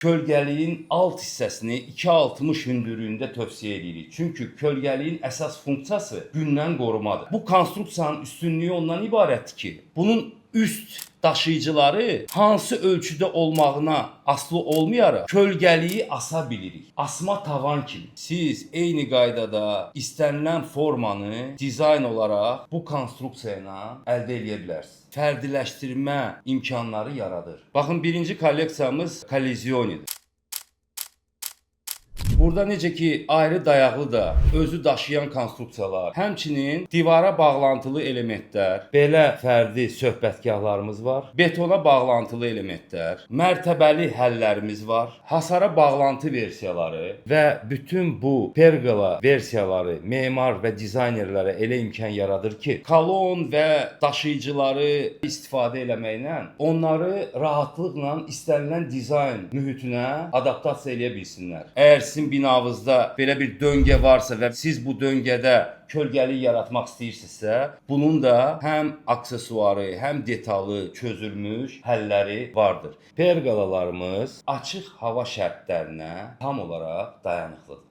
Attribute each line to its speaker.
Speaker 1: Kölgəliyin alt hissəsini 260 hündürlüyündə tövsiyə edirik. Çünki kölgəliyin əsas funksiyası gündən qorumadır. Bu konstruksiyanın üstünlüyü ondan ibarətdir ki, bunun üst daşıyıcıları hansı ölçüdə olmağına asılı olmayaraq kölgəliyi asa bilirik. Asma tavan kimi. Siz eyni qaydada istənilən formanı dizayn olaraq bu konstruksiya ilə əldə edə bilərsiniz. Fərdiləşdirmə imkanları yaradır. Baxın, birinci kolleksiyamız kollizionidir. Burada necə ki ayrı dayaqlı da özü daşıyan konstruksiyalar, həmçinin divara bağlantılı elementlər, belə fərdi söhbətgahlarımız var. Betona bağlantılı elementlər, mərtəbəli həllərimiz var. Hasara bağlantı versiyaları və bütün bu pergola versiyaları memar və dizaynerlərə elə imkan yaradır ki, kolon və daşıyıcıları istifadə eləməklə onları rahatlıqla istənilən dizayn mühitinə adaptasiya edə bilsinlər. Əgər sizin binanızda belə bir döngə varsa və siz bu döngədə kölgəlik yaratmaq istəyirsinizsə, bunun da həm aksesuarı, həm detalı, çözülmüş həlləri vardır. Pergolalarımız açıq hava şərtlərinə tam olaraq dayanıqlıdır.